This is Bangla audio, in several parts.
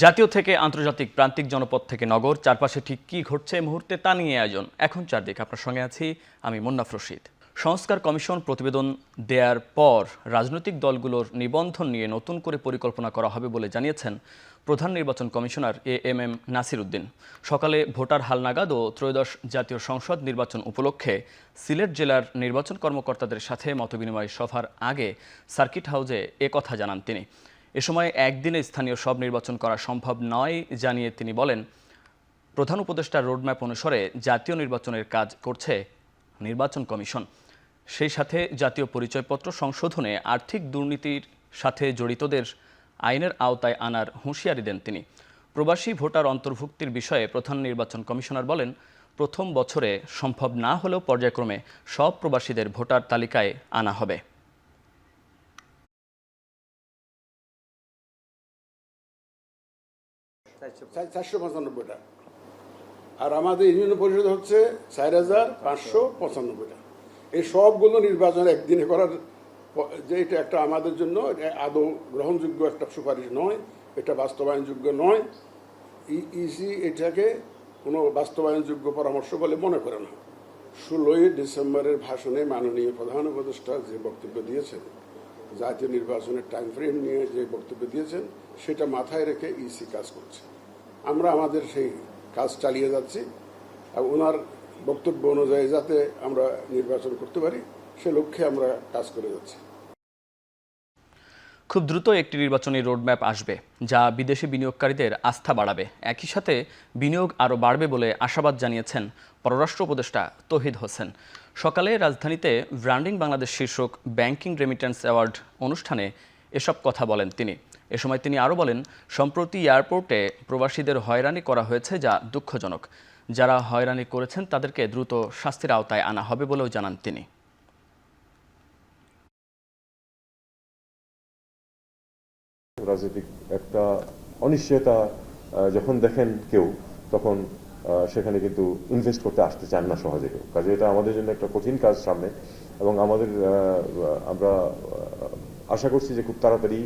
জাতীয় থেকে আন্তর্জাতিক, প্রান্তিক জনপদ থেকে নগর, চারপাশে ঠিক কী ঘটছে এই মুহূর্তে তা নিয়ে আয়োজন এখন চারদিক। আপনার সঙ্গে আছি আমি মুন্নাফ রশিদ। সংস্কার কমিশন প্রতিবেদন দেওয়ার পর রাজনৈতিক দলগুলোর নিবন্ধন নিয়ে নতুন করে পরিকল্পনা করা হবে বলে জানিয়েছেন প্রধান নির্বাচন কমিশনার এএমএম নাসির উদ্দিন। সকালে ভোটার হালনাগাদ ও ত্রয়োদশ জাতীয় সংসদ নির্বাচন উপলক্ষে সিলেট জেলার নির্বাচন কর্মকর্তাদের সাথে মতবিনিময় সভার আগে সার্কিট হাউসে একথা জানান তিনি। এ সময় একদিনে স্থানীয় সব নির্বাচন করা সম্ভব নয় জানিয়ে তিনি বলেন, প্রধান উপদেষ্টার রোডম্যাপ অনুসারে জাতীয় নির্বাচনের কাজ করছে নির্বাচন কমিশন। সেই সাথে জাতীয় পরিচয়পত্র সংশোধনে আর্থিক দুর্নীতির সাথে জড়িতদের আইনের আওতায় আনার হুঁশিয়ারি দেন তিনি। প্রবাসী ভোটার অন্তর্ভুক্তির বিষয়ে প্রধান নির্বাচন কমিশনার বলেন, প্রথম বছরে সম্ভব না হলেও পর্যায়ক্রমে সব প্রবাসীদের ভোটার তালিকায় আনা হবে। আর আমাদের ইউনিয়ন পরিষদ হচ্ছে 4,595টা। এই সবগুলো নির্বাচন একদিনে করার যে এটা একটা আমাদের জন্য আদৌ গ্রহণযোগ্য একটা সুপারিশ নয়, এটা বাস্তবায়নযোগ্য নয়। ইসি এটাকে কোনো বাস্তবায়নযোগ্য পরামর্শ বলে মনে করে না। 16ই ডিসেম্বরের ভাষণে মাননীয় প্রধান উপদেষ্টা যে বক্তব্য দিয়েছেন, জাতীয় নির্বাচনের টাইম ফ্রেম নিয়ে যে বক্তব্য দিয়েছেন, সেটা মাথায় রেখে ইসি কাজ করছে। আমরা আমাদের সেই কাজ চালিয়ে যাচ্ছি। আর ওনার বক্তব্য অনুযায়ী যাতে আমরা নির্বাচন করতে পারি সে লক্ষ্যে আমরা কাজ করে যাচ্ছি। খুব দ্রুত একটি নির্বাচনী রোডম্যাপ আসবে, যা বিদেশি বিনিয়োগকারীদের আস্থা বাড়াবে। একই সাথে বিনিয়োগ আরও বাড়বে বলে আশাবাদ জানিয়েছেন পররাষ্ট্র উপদেষ্টা তৌহিদ হোসেন। সকালে রাজধানীতে ব্র্যান্ডিং বাংলাদেশ শীর্ষক ব্যাংকিং রেমিটেন্স অ্যাওয়ার্ড অনুষ্ঠানে এসব কথা বলেন তিনি। এ সময় তিনি আরও বলেন, সম্প্রতি এয়ারপোর্টে প্রবাসীদের হয়রানি করা হয়েছে, যা দুঃখজনক। যারা হয়রানি করেছেন তাদেরকে দ্রুত শাস্তির আওতায় আনা হবে বলেও জানান তিনি। রাজনৈতিক একটা অনিশ্চয়তা যখন দেখেন কেউ, তখন সেখানে কিন্তু ইনভেস্ট করতে আসতে চান না সহজে কেউ। কাজে এটা আমাদের জন্য একটা কঠিন কাজ সামনে, এবং আমরা আশা করছি যে খুব তাড়াতাড়ি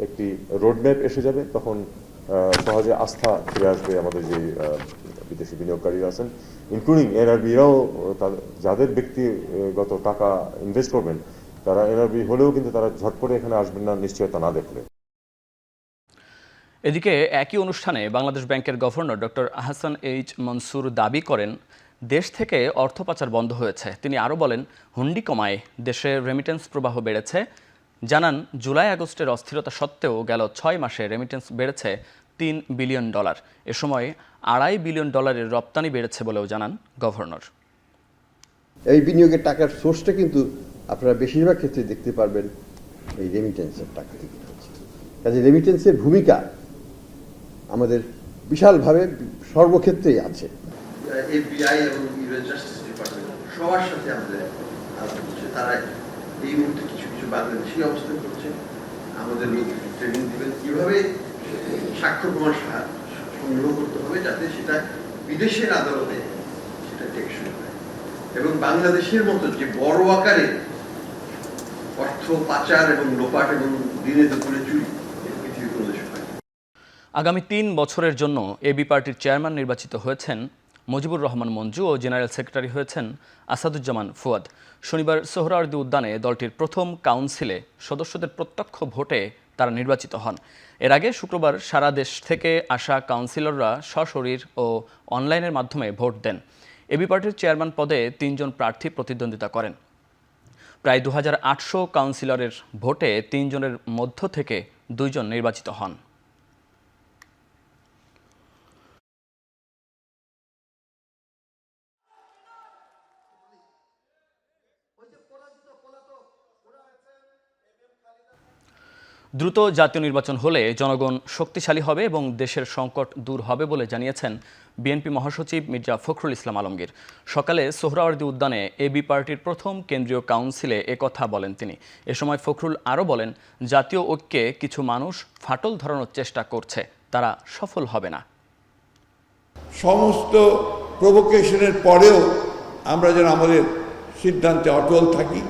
একটি রোডম্যাপ এসে যাবে, তখন সহজে আস্থা ফিরে আসবে আমাদের যে বিদেশি বিনিয়োগকারীরা আছেন, ইনক্লুডিং এনআরবিরাও যাদের ব্যক্তিগত টাকা ইনভেস্ট করবেন, তারা এনআরবি হলেও কিন্তু তারা ঝট করে এখানে আসবেন না নিশ্চয়তা না দেখলে। এদিকে একই অনুষ্ঠানে বাংলাদেশ ব্যাংকের governor doctor Ahsan H Mansur দাবি করেন, দেশ থেকে অর্থ পাচার বন্ধ হয়েছে। তিনি আরও বলেন, হুন্ডি কমায় দেশে রেমিটেন্স প্রবাহ বেড়েছে। জানান, জুলাই আগস্টের অস্থিরতা সত্ত্বেও গেল 6 মাসে রেমিটেন্স বেড়েছে $3 বিলিয়ন। এ সময় $2.5 বিলিয়ন রপ্তানি বেড়েছে বলেও জানান গভর্নর। এই বিনিয়োগের টাকার সোর্সটা কিন্তু আপনারা বেশিরভাগ ক্ষেত্রে দেখতে পারবেন এই রেমিটেন্সের টাকা থেকে হচ্ছে। কাজে রেমিটেন্সের ভূমিকা আমাদের বিশালভাবে সর্বক্ষেত্রেই আছে। এফবিআই এবং ইউএস জাস্টিস ডিপার্টমেন্ট সবার সাথে আমাদের আলাপ হচ্ছে। তারা এই মুহূর্তে কিছু কিছু বাংলাদেশি অবস্থান করছে, আমাদের লোককে ট্রেনিং দিবেন কীভাবে সাক্ষ্য প্রমাণ সংগ্রহ করতে হবে, যাতে সেটা বিদেশের আদালতে সেটা টেকসই হয়, এবং বাংলাদেশের মতো যে বড় আকারে অর্থ পাচার এবং লোপাট এবং দিনে দুপুরে চুরি পৃথিবীর কোনো দেশ হয়। আগামী 3 বছরের জন্য এবি পার্টির চেয়ারম্যান নির্বাচিত হয়েছেন মুজিবুর রহমান মঞ্জু ও জেনারেল সেক্রেটারি হয়েছেন আসাদুজ্জামান ফুয়াদ। শনিবার সোহরাওয়ার্দী উদ্যানে দলটির প্রথম কাউন্সিলে সদস্যদের প্রত্যক্ষ ভোটে তারা নির্বাচিত হন। এর আগে শুক্রবার সারা দেশ থেকে আসা কাউন্সিলররা সশরীর ও অনলাইনের মাধ্যমে ভোট দেন। এবি পার্টির চেয়ারম্যান পদে 3 জন প্রার্থী প্রতিদ্বন্দ্বিতা করেন। প্রায় 2800 কাউন্সিলরের ভোটে 3 জনের মধ্য থেকে 2 জন নির্বাচিত হন। দ্রুত জাতীয় নির্বাচন হলে জনগণ শক্তিশালী হবে এবং দেশের সংকট দূর হবে বলে জানিয়েছেন বিএনপি মহাসচিব মির্জা ফখরুল ইসলাম আলমগীর। সকালে সোহরাওয়ার্দী উদ্যানে এবি পার্টির প্রথম কেন্দ্রীয় কাউন্সিলে একথা বলেন তিনি। এ সময় ফখরুল আরও বলেন, জাতীয় ঐক্যে কিছু মানুষ ফাটল ধরানোর চেষ্টা করছে, তারা সফল হবে না। সমস্ত প্রভোকেশনের পরেও আমরা যেন আমাদের সিদ্ধান্তে অটল থাকি।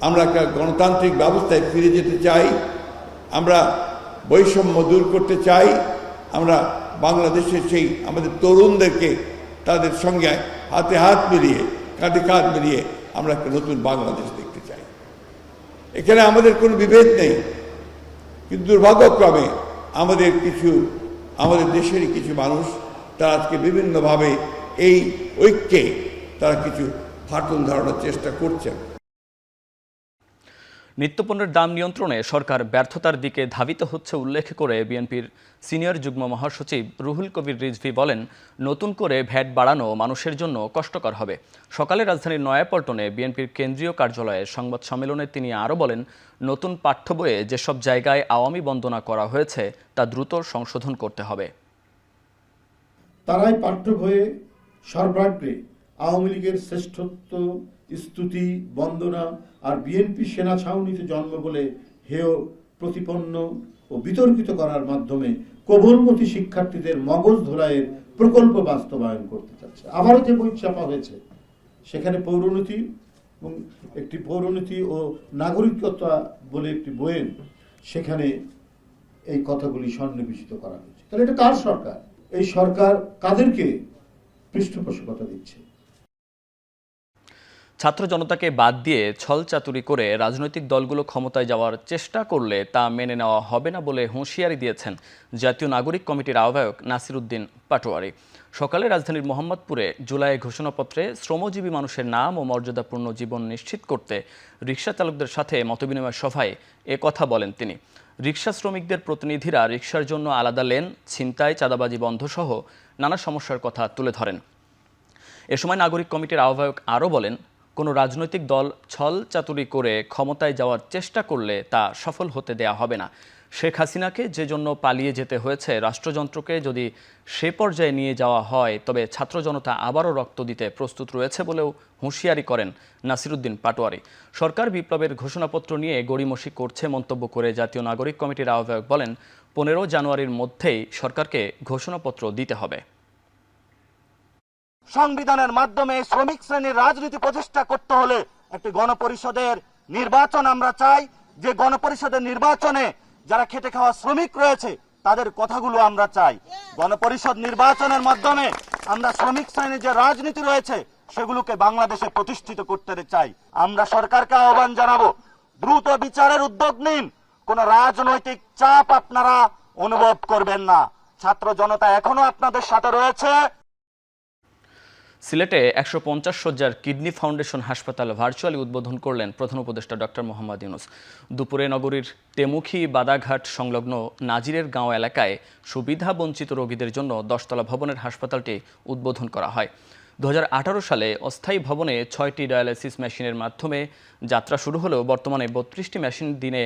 আমরা একটা গণতান্ত্রিক ব্যবস্থায় ফিরে যেতে চাই, আমরা বৈষম্য দূর করতে চাই, আমরা বাংলাদেশের সেই আমাদের তরুণদেরকে তাদের সঙ্গে হাতে হাত মিলিয়ে কাঁধে কাঁধ মিলিয়ে আমরা একটা নতুন বাংলাদেশ দেখতে চাই। এখানে আমাদের কোনো বিভেদ নেই, কিন্তু দুর্ভাগ্যক্রমে আমাদের দেশেরই কিছু মানুষ তারা আজকে বিভিন্নভাবে এই ঐক্যে তারা কিছু ফাটল ধরানোর চেষ্টা করছেন। নিত্যপণ্যের দাম নিয়ন্ত্রণে সরকার ব্যর্থতার দিকে ধাবিত হচ্ছে উল্লেখ করে বিএনপির সিনিয়র যুগ্ম মহাসচিব রুহুল কবির রিজভী বলেন, নতুন করে ভ্যাট বাড়ানো মানুষের জন্য কষ্টকর হবে। সকালে রাজধানীর নয়াপল্টনে বিএনপির কেন্দ্রীয় কার্যালয়ে সংবাদ সম্মেলনে তিনি আরও বলেন, নতুন পাঠ্য বইয়ে যেসব জায়গায় আওয়ামী বন্দনা করা হয়েছে তা দ্রুত সংশোধন করতে হবে। তারাই পাঠ্য বইয়ে সর্বাগ্রে আওয়ামী লীগের শ্রেষ্ঠত্ব, স্তুতি, বন্দনা আর বিএনপি সেনা ছাউনিতে জন্ম বলে হেয় প্রতিপন্ন ও বিতর্কিত করার মাধ্যমে কোমলমতি শিক্ষার্থীদের মগজ ধোলাইয়ের প্রকল্প বাস্তবায়ন করতে চাচ্ছে। আবারও যে বই ছাপা হয়েছে সেখানে পৌরনীতি এবং একটি পৌরনীতি ও নাগরিকতা বলে একটি বইয়ের সেখানে এই কথাগুলি সন্নিবেশিত করা হয়েছে। তাহলে এটা কার সরকার? এই সরকার কাদেরকে পৃষ্ঠপোষকতা দিচ্ছে? ছাত্র জনতাকে বাদ দিয়ে ছলচাতুরি করে রাজনৈতিক দলগুলো ক্ষমতায় যাওয়ার চেষ্টা করলে তা মেনে নেওয়া হবে না বলে হুঁশিয়ারি দিয়েছেন জাতীয় নাগরিক কমিটির আহ্বায়ক নাসির উদ্দিন পাটোয়ারি। সকালে রাজধানীর মোহাম্মদপুরে জুলাই ঘোষণাপত্রে শ্রমজীবী মানুষের নাম ও মর্যাদাপূর্ণ জীবন নিশ্চিত করতে রিকশা চালকদের সাথে মতবিনিময় সভায় এ কথা বলেন তিনি। রিকশা শ্রমিকদের প্রতিনিধিরা রিকশার জন্য আলাদা লেন, ছিনতাই, চাঁদাবাজি বন্ধ সহ নানা সমস্যার কথা তুলে ধরেন। এ সময় নাগরিক কমিটির আহ্বায়ক আরও বলেন, কোনো রাজনৈতিক দল ছল চাতুরি করে ক্ষমতায় যাওয়ার চেষ্টা করলে তা সফল হতে দেয়া হবে না। শেখ হাসিনাকে যে জন্য পালিয়ে যেতে হয়েছে, রাষ্ট্রযন্ত্রকে যদি সে পর্যায়ে নিয়ে যাওয়া হয় তবে ছাত্র জনতা আবারও রক্ত দিতে প্রস্তুত রয়েছে বলেও হুঁশিয়ারি করেন নাসির উদ্দিন পাটোয়ারি। সরকার বিপ্লবের ঘোষণাপত্র নিয়ে গড়িমসি করছে মন্তব্য করে জাতীয় নাগরিক কমিটির আহ্বায়ক বলেন, 15 জানুয়ারির মধ্যেই সরকারকে ঘোষণাপত্র দিতে হবে। সংবিধানের মাধ্যমে শ্রমিক শ্রেণীর রাজনীতি প্রতিষ্ঠা করতে হলে একটি গণপরিষদের নির্বাচন আমরা চাই। যে গণপরিষদের নির্বাচনে যারা খেটে খাওয়া শ্রমিক রয়েছে তাদের কথাগুলো আমরা চাই। গণপরিষদ নির্বাচনের মাধ্যমে আমরা শ্রমিক শ্রেণীর যে রাজনীতি রয়েছে সেগুলোকে বাংলাদেশে প্রতিষ্ঠিত করতে চাই। আমরা সরকারকে আহ্বান জানাবো, দ্রুত বিচারের উদ্যোগ নিন। কোন রাজনৈতিক চাপ আপনারা অনুভব করবেন না। ছাত্র জনতা এখনো আপনাদের সাথে রয়েছে। সিলেটে 150 শয্যার কিডনি ফাউন্ডেশন হাসপাতাল ভার্চুয়ালি উদ্বোধন করলেন প্রধান উপদেষ্টা ডক্টর মোহাম্মদ ইউনূস। দুপুরে নগরীর তেমুখী বাদাঘাট সংলগ্ন নাজিরের গাঁও এলাকায় সুবিধা বঞ্চিত রোগীদের জন্য 10 তলা ভবনের হাসপাতালটি উদ্বোধন করা হয়। 2018 সালে অস্থায়ী ভবনে 6টি ডায়ালাইসিস মেশিনের মাধ্যমে যাত্রা শুরু হলেও বর্তমানে 32টি মেশিন দিনে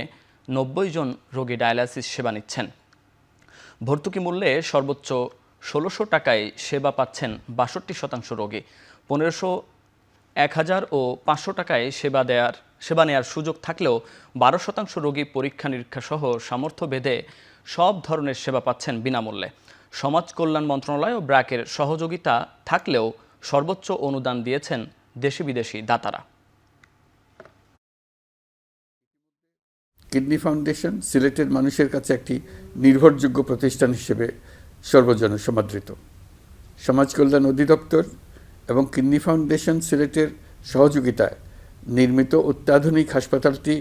90 জন রোগী ডায়ালাইসিস সেবা নিচ্ছেন। ভর্তুকি মূল্যে সর্বোচ্চ 1600 টাকায় সেবা পাচ্ছেন 62% রোগী। 1500, 1000 ও 500 টাকায় সেবা নেয়ার সুযোগ থাকলেও 12% রোগী পরীক্ষা নিরীক্ষা সহ সামর্থ্য ভেদে সব ধরনের সেবা পাচ্ছেন বিনামূল্যে। সমাজ কল্যাণ মন্ত্রণালয় ও ব্র্যাকের সহযোগিতা থাকলেও সর্বোচ্চ অনুদান দিয়েছেন দেশি বিদেশি দাতারা। কিডনি ফাউন্ডেশন সিলেটের মানুষের কাছে একটি নির্ভরযোগ্য প্রতিষ্ঠান হিসেবে সর্বজন সমাদৃত। সমাজ কল্যাণ অধিদপ্তর এবং কিডনি ফাউন্ডেশন সিলেটের সহযোগিতায় নির্মিত অত্যাধুনিক হাসপাতালটি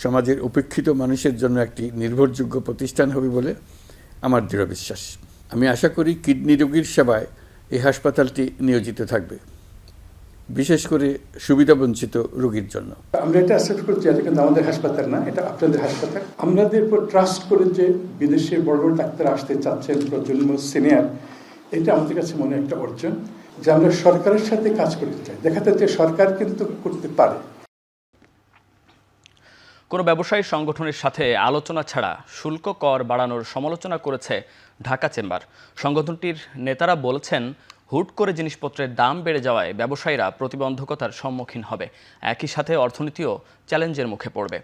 সমাজের উপেক্ষিত মানুষের জন্য একটি নির্ভরযোগ্য প্রতিষ্ঠান হবে বলে আমার দৃঢ় বিশ্বাস। আমি আশা করি কিডনি রোগীর সেবায় এই হাসপাতালটি নিয়োজিত থাকবে, বিশেষ করে সুবিধাবঞ্চিত রোগীর জন্য। আমরা এটা অ্যাকসেপ্ট করছি, এটা কিন্তু আমাদের হাসপাতাল না, এটা আপনাদের হাসপাতাল। আমাদের উপর ট্রাস্ট করে যে বিদেশে বড় বড় ডাক্তার আসতে চাচ্ছেন, প্রজন্ম সিনিয়র, এটা আমাদের কাছে মনে একটা অর্জন যে আমরা সরকারের সাথে কাজ করতে চাই, দেখাতে যে সরকার কিন্তু করতে পারে। কোনো ব্যবসায়ী সংগঠনের সাথে আলোচনা ছাড়া শুল্ক কর বাড়ানোর সমালোচনা করেছে ঢাকা চেম্বার। সংগঠনটির নেতারা বলছেন, হুট করে জিনিসপত্রের দাম বেড়ে যাওয়ায় ব্যবসায়ীরা প্রতিবন্ধকতার সম্মুখীন হবে, একই সাথে অর্থনীতিও চ্যালেঞ্জের মুখে পড়বে।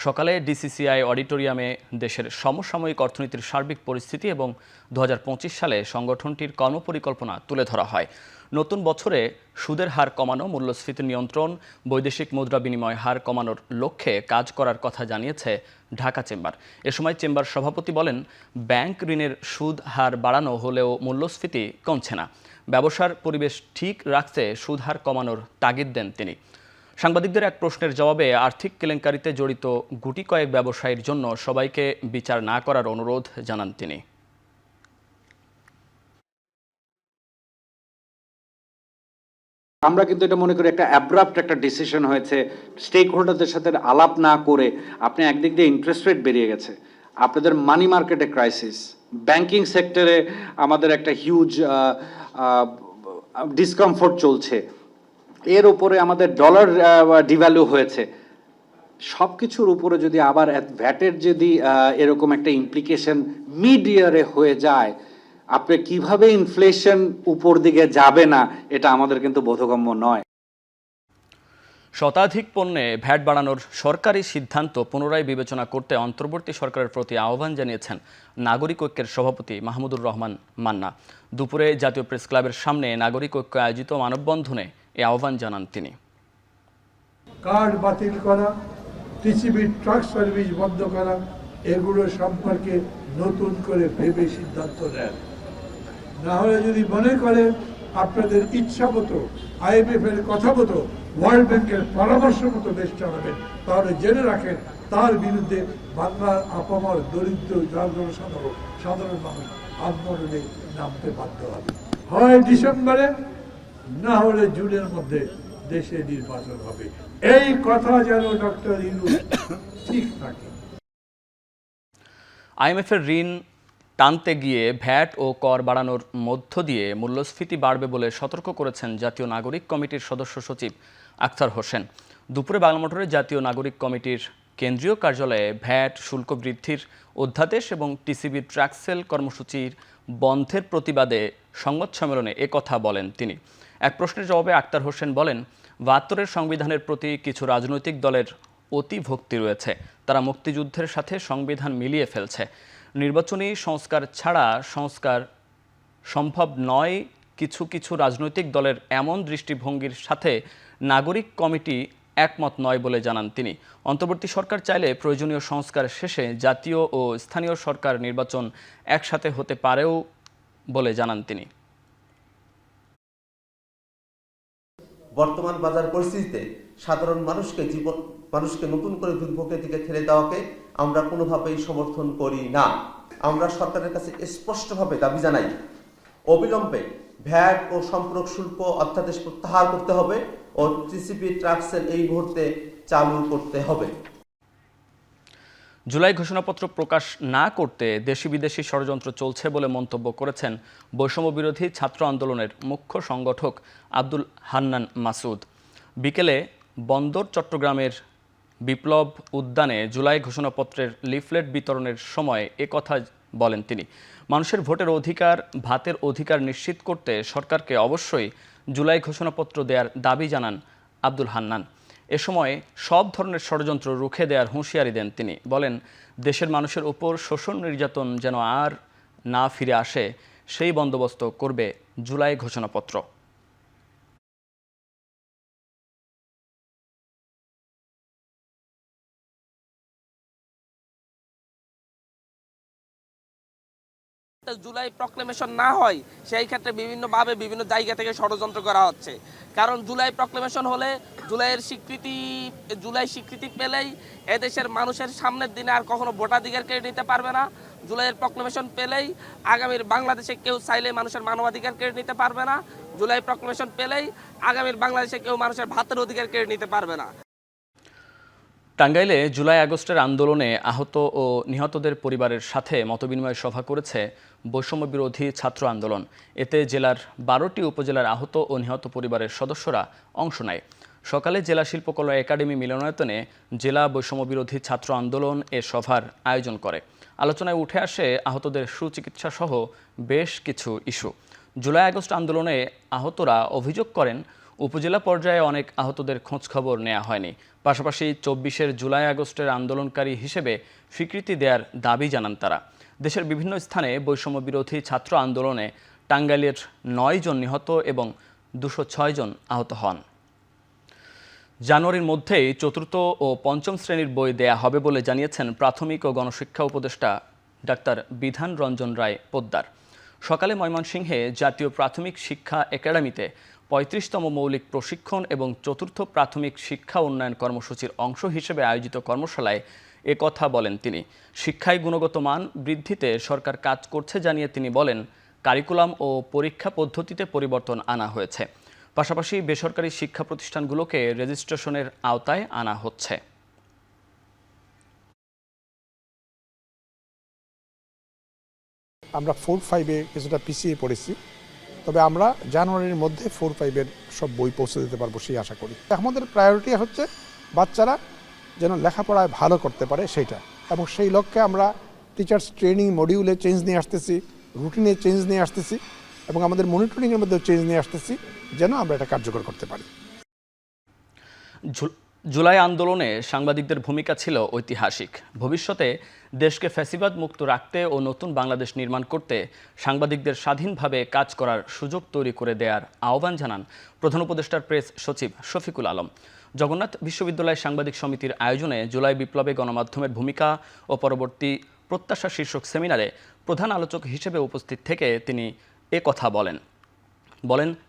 সকালে ডিসিসিআই অডিটোরিয়ামে দেশের সমসাময়িক অর্থনীতির সার্বিক পরিস্থিতি এবং 2025 সালে সংগঠনটির কর্মপরিকল্পনা তুলে ধরা হয়। নতুন বছরে সুদের হার কমানো, মূল্যস্ফীতি নিয়ন্ত্রণ, বৈদেশিক মুদ্রা বিনিময় হার কমানোর লক্ষ্যে কাজ করার কথা জানিয়েছে ঢাকা চেম্বার। এ সময় চেম্বার সভাপতি বলেন, ব্যাংক ঋণের সুদ হার বাড়ানো হলেও মূল্যস্ফীতি কমছে না। ব্যবসার পরিবেশ ঠিক রাখতে সুদ হার কমানোর তাগিদ দেন তিনি। সাংবাদিকদের এক প্রশ্নের জবাবে আর্থিক কেলেঙ্কারিতে জড়িত গুটি কয়েক ব্যবসায়ীর জন্য সবাইকে বিচার না করার অনুরোধ জানান তিনি। আমরা কিন্তু এটা মনে করি একটা অ্যাব্রাপ্ট একটা ডিসিশন হয়েছে, স্টেক হোল্ডারদের সাথে আলাপ না করে। আপনি একদিক দিয়ে ইন্টারেস্ট রেট বেরিয়ে গেছে, আপনাদের মানি মার্কেটে ক্রাইসিস, ব্যাংকিং সেক্টরে আমাদের একটা হিউজ ডিসকমফোর্ট চলছে, এর উপরে আমাদের ডলার ডিভ্যালু হয়েছে। সব কিছুর উপরে যদি আবার ভ্যাটের যদি এরকম একটা ইমপ্লিকেশন মিড ইয়ারে হয়ে যায়, আপনি কিভাবে ইনফ্লেশন উপর দিকে যাবে না, এটা আমাদের কিন্তু বোধগম্য নয়। শতাধিক পণ্যে ভ্যাট বাড়ানোর সরকারি সিদ্ধান্ত পুনরায় বিবেচনা করতে অন্তর্বর্তী সরকারের প্রতি আহ্বান জানিয়েছেন নাগরিক ঐক্যের সভাপতি মাহমুদুর রহমান মান্না। দুপুরে জাতীয় প্রেস ক্লাবের সামনে নাগরিক ঐক্য আয়োজিত মানববন্ধনে এই আহ্বান জানান তিনি। কার্ড বাতিল করা, টিসিবি ট্রাক সার্ভিস বন্ধ করা, এগুলো সম্পর্কে নতুন করে ভেবে সিদ্ধান্ত নেন। না হলে যদি মনে করে আপনাদের ইচ্ছা মতো, IMF এর কথা মতো, ওয়ার্ল্ড ব্যাংকের পরামর্শ মতো দেশ চালাবেন, তাহলে জেনে রাখেন তার বিরুদ্ধে বাংলার আপামর দরিদ্র সাধারণ মানুষ আন্দোলনে নামতে বাধ্য হবে। হয় ডিসেম্বরে, না হলে জুনের মধ্যে দেশে নির্বাচন হবে। এই কথা যেন ডক্টর ইউনূস ঠিক থাকে। IMF এর ঋণ টানতে গিয়ে ভ্যাট ও কর বাড়ানোর মধ্য দিয়ে মূল্যস্ফীতি বাড়বে বলে সতর্ক করেছেন জাতীয় নাগরিক কমিটির সদস্য সচিব আখতার হোসেন। দুপুরে বাংলা মোটরে জাতীয় নাগরিক কমিটির কেন্দ্রীয় কার্যালয়ে ভ্যাট শুল্ক বৃদ্ধির অধ্যাদেশ এবং টিসিবি ট্র্যাকসেল কর্মসূচির বন্ধের প্রতিবাদে সংবাদ সম্মেলনে একথা বলেন তিনি। এক প্রশ্নের জবাবে আখতার হোসেন বলেন, ৭২-এর সংবিধানের প্রতি কিছু রাজনৈতিক দলের অতি ভক্তি রয়েছে। তারা মুক্তিযুদ্ধের সাথে সংবিধান মিলিয়ে ফেলছে। নির্বাচনী সংস্কার ছাড়া সংস্কার সম্ভব নয়। কিছু কিছু রাজনৈতিক দলের এমন দৃষ্টিভঙ্গির সাথে নাগরিক কমিটি একমত নয় বলে জানান তিনি। অন্তর্বর্তী সরকার চাইলে প্রয়োজনীয় সংস্কার শেষে জাতীয় ও স্থানীয় সরকার নির্বাচন একসাথে হতে পারেও বলে জানান তিনি। বর্তমান বাজার পরিস্থিতিতে সাধারণ মানুষকে নতুন করে দুর্ভোগের দিকে ঠেলে দেওয়াকে আমরা কোনোভাবেই সমর্থন করি না। আমরা সরকারের কাছে স্পষ্টভাবে দাবি জানাই, অবিলম্বে ভ্যাট ও সম্পূরক শুল্ক অধ্যাদেশ প্রত্যাহার করতে হবে ও টিসিবি ট্রাকসেল এই মুহূর্তে চালু করতে হবে। জুলাই ঘোষণাপত্র প্রকাশ না করতে দেশি বিদেশি ষড়যন্ত্র চলছে বলে মন্তব্য করেছেন বৈষম্য বিরোধী ছাত্র আন্দোলনের মুখ্য সংগঠক আব্দুল হান্নান মাসুদ। বিকেলে বন্দর চট্টগ্রামের বিপ্লব উদ্যানে জুলাই ঘোষণাপত্রের লিফলেট বিতরণের সময় একথা বলেন তিনি। মানুষের ভোটের অধিকার, ভাতের অধিকার নিশ্চিত করতে সরকারকে অবশ্যই জুলাই ঘোষণাপত্র দেওয়ার দাবি জানান আব্দুল হান্নান। এ সময় সব ধরনের ষড়যন্ত্র রুখে দেওয়ার হুঁশিয়ারি দেন তিনি। বলেন, দেশের মানুষের উপর শোষণ নির্যাতন যেন আর না ফিরে আসে সেই বন্দোবস্ত করবে জুলাই ঘোষণাপত্র। জুলাই প্রক্লেমেশন না হয় সেই ক্ষেত্রে বিভিন্নভাবে বিভিন্ন জায়গা থেকে ষড়যন্ত্র করা হচ্ছে। কারণ জুলাই প্রক্লেমেশন হলে জুলাই স্বীকৃতি পেলেই এদেশের মানুষের সামনের দিনে আর কখনো ভোটাধিকার কেড়ে নিতে পারবে না। জুলাইয়ের প্রক্লেমেশন পেলেই আগামীর বাংলাদেশে কেউ চাইলে মানুষের মানবাধিকার কেড়ে নিতে পারবে না। জুলাই প্রক্লেমেশন পেলেই আগামীর বাংলাদেশে কেউ মানুষের ভাতের অধিকার কেড়ে নিতে পারবে না। টাঙ্গাইলে জুলাই আগস্টের আন্দোলনে আহত ও নিহতদের পরিবারের সাথে মতবিনিময় সভা করেছে বৈষম্য বিরোধী ছাত্র আন্দোলন। এতে জেলার 12টি উপজেলার আহত ও নিহত পরিবারের সদস্যরা অংশ নেয়। সকালে জেলা শিল্পকলা একাডেমি মিলনায়তনে জেলা বৈষম্য বিরোধী ছাত্র আন্দোলন এ সভার আয়োজন করে। আলোচনায় উঠে আসে আহতদের সুচিকিৎসা সহ বেশ কিছু ইস্যু। জুলাই আগস্ট আন্দোলনে আহতরা অভিযোগ করেন, উপজেলা পর্যায়ে অনেক আহতদের খোঁজখবর নেওয়া হয়নি। পাশাপাশি 24 জুলাই আগস্টের আন্দোলনকারী হিসেবে স্বীকৃতি দেওয়ার দাবি জানান তারা। দেশের বিভিন্ন স্থানে বৈষম্য বিরোধী ছাত্র আন্দোলনে টাঙ্গাইলের 9 জন নিহত এবং 206 জন আহত হন। জানুয়ারির মধ্যেই চতুর্থ ও পঞ্চম শ্রেণীর বই দেয়া হবে বলে জানিয়েছেন প্রাথমিক ও গণশিক্ষা উপদেষ্টা ডাক্তার বিধান রঞ্জন রায় পোদ্দার। সকালে ময়মনসিংহে জাতীয় প্রাথমিক শিক্ষা একাডেমিতে 35তম মৌলিক প্রশিক্ষণ এবং চতুর্থ প্রাথমিক শিক্ষা উন্নয়ন কর্মসূচির অংশ হিসেবে আয়োজিত কর্মশালায় কথা বলেন তিনি। শিক্ষায় গুণগত মান বৃদ্ধিতে সরকার কাজ করছে জানিয়ে তিনি বলেন, কারিকুলাম ও পরীক্ষা পদ্ধতিতে পরিবর্তন আনা হয়েছে। পাশাপাশি বেসরকারি শিক্ষা প্রতিষ্ঠানগুলোকে রেজিস্ট্রেশনের আওতায় আনা হচ্ছে। আমরা 4-5-এ কিছুটা পিছিয়ে পড়েছি, তবে আমরা জানুয়ারির মধ্যে 4-5-এর সব বই পৌঁছে দিতে পারবো সেই আশা করি। আমাদের প্রায়োরিটি হচ্ছে বাচ্চারা যেন লেখাপড়ায় ভালো করতে পারে সেইটা, এবং সেই লক্ষ্যে আমরা টিচার্স ট্রেনিং মডিউলে চেঞ্জ নিয়ে আসতেছি, রুটিনে চেঞ্জ নিয়ে আসতেছি এবং আমাদের মনিটরিংয়ের মধ্যেও চেঞ্জ নিয়ে আসতেছি যেন আমরা এটা কার্যকর করতে পারি। জুলাই আন্দোলনে সাংবাদিকদের ভূমিকা ছিল ঐতিহাসিক। ভবিষ্যতে দেশকে ফ্যাসিবাদ মুক্ত রাখতে ও নতুন বাংলাদেশ নির্মাণ করতে সাংবাদিকদের স্বাধীনভাবে কাজ করার সুযোগ তৈরি করে দেওয়ার আহ্বান জানান প্রধান উপদেষ্টার প্রেস সচিব শফিকুল আলম। জগন্নাথ বিশ্ববিদ্যালয় সাংবাদিক সমিতির আয়োজনে জুলাই বিপ্লবে গণমাধ্যমের ভূমিকা ও পরবর্তী প্রত্যাশা শীর্ষক সেমিনারে প্রধান আলোচক হিসেবে উপস্থিত থেকে তিনি কথা বলেন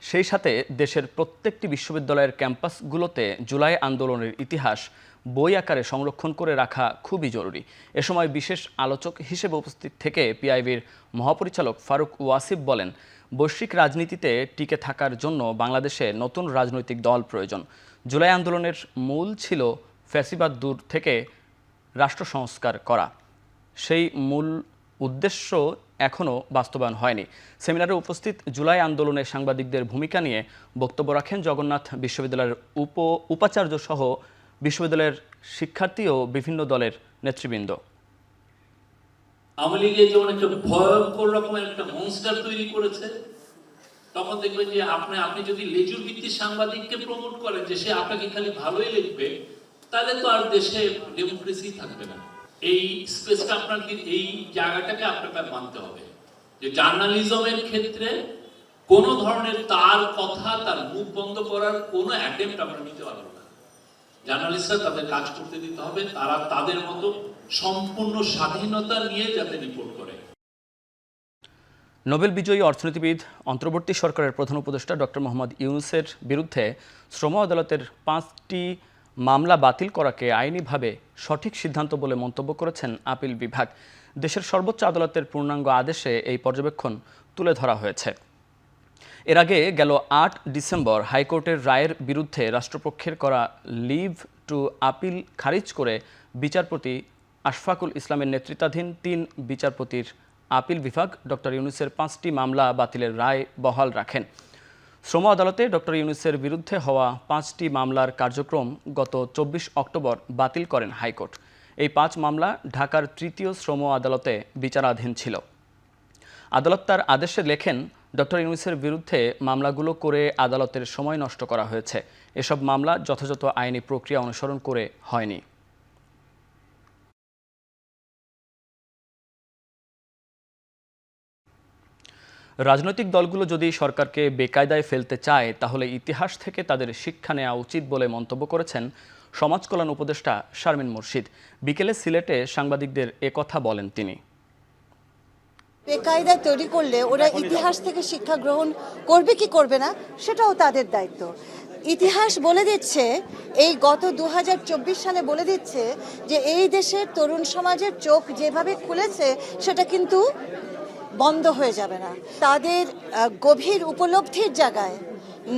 সেই সাথে দেশের প্রত্যেকটি বিশ্ববিদ্যালয়ের ক্যাম্পাসগুলোতে জুলাই আন্দোলনের ইতিহাস বই আকারে সংরক্ষণ করে রাখা খুবই জরুরি। এ সময় বিশেষ আলোচক হিসেবে উপস্থিত থেকে পিআইবির মহাপরিচালক ফারুক ওয়াসিফ বলেন, বৈশ্বিক রাজনীতিতে টিকে থাকার জন্য বাংলাদেশে নতুন রাজনৈতিক দল প্রয়োজন। জুলাই আন্দোলনের মূল ছিল ফ্যাসিবাদ দূর থেকে রাষ্ট্র সংস্কার করা। সেই মূল উদ্দেশ্য এখনও বাস্তবায়ন হয়নি। সেমিনারে উপস্থিত জুলাই আন্দোলনে সাংবাদিকদের ভূমিকা নিয়ে বক্তব্য রাখেন জগন্নাথ বিশ্ববিদ্যালয়ের উপাচার্য সহ বিশ্ববিদ্যালয়ের শিক্ষার্থী ও বিভিন্ন দলের নেতৃবৃন্দ। আওয়ামী লীগের যেমন একটা ভয়ঙ্কর রকমের একটা মনস্টার তৈরি করেছে, তখন দেখবেন যে আপনি যদি লেজুর ভিত্তিক সাংবাদিককে প্রমোট করেন যে সে আপনাকে খালি ভালোই লিখবে, তাহলে তো আর দেশে ডেমোক্রেসি থাকবে না। এই স্পেসটা আপনাকে, এই জায়গাটাকে আপনাকে মানতে হবে যে জার্নালিজমের ক্ষেত্রে কোন ধরনের তার কথা, তার মুখ বন্ধ করার কোনো অ্যাটেম্পট আমরা নিতে পারবো না। জার্নালিস্টরা তাদের কাজ করতে দিতে হবে, তারা তাদের মতো সম্পূর্ণ স্বাধীনতা নিয়ে যাতে রিপোর্ট করে। নোবেল বিজয়ী অর্থনীতিবিদ অন্তর্বর্তী সরকারের প্রধান উপদেষ্টা ডক্টর মোহাম্মদ ইউনূসের বিরুদ্ধে শ্রম আদালতের 5টি মামলা বাতিল করাকে আইনিভাবে সঠিক সিদ্ধান্ত বলে মন্তব্য করেছেন আপিল বিভাগ। দেশের সর্বোচ্চ আদালতের পূর্ণাঙ্গ আদেশে এই পর্যবেক্ষণ তুলে ধরা হয়েছে। এর আগে গেল 8 ডিসেম্বর হাইকোর্টের রায়ের বিরুদ্ধে রাষ্ট্রপক্ষের করা লিভ টু আপিল খারিজ করে বিচারপতি আশফাকুল ইসলামের নেতৃত্বাধীন 3 বিচারপতির আপিল বিভাগ ডক্টর ইউনূসের 5টি মামলা বাতিলের রায় বহাল রাখেন। শ্রম আদালতে ডক্টর ইউনূসের বিরুদ্ধে হওয়া 5টি মামলার কার্যক্রম গত 24 অক্টোবর বাতিল করেন হাইকোর্ট। এই 5 মামলা ঢাকার 3য় শ্রম আদালতে বিচারাধীন ছিল। আদালত তার আদেশে লেখেন, ডক্টর ইউনূসের বিরুদ্ধে মামলাগুলো করে আদালতের সময় নষ্ট করা হয়েছে। এসব মামলা যথাযথ আইনি প্রক্রিয়া অনুসরণ করে হয়নি। রাজনৈতিক দলগুলো যদি সরকারকে বেকায়দায় ফেলতে চায় তাহলে ইতিহাস থেকে তাদের শিক্ষা নেওয়া উচিত বলে মন্তব্য করেছেন সমাজ কল্যাণ উপদেষ্টা শারমিন মুর্শিদ। বিকেলে সিলেটে সাংবাদিকদের কথা বলেন তিনি। বেকায়দা তৈরি করলে ওরা ইতিহাস থেকে শিক্ষা গ্রহণ করবে কি করবে না সেটাও তাদের দায়িত্ব। ইতিহাস বলে দিচ্ছে, এই গত 2024 সালে বলে দিচ্ছে যে এই দেশের তরুণ সমাজের চোখ যেভাবে খুলেছে সেটা কিন্তু বন্ধ হয়ে যাবে না। তাদের গভীর উপলব্ধির জায়গায়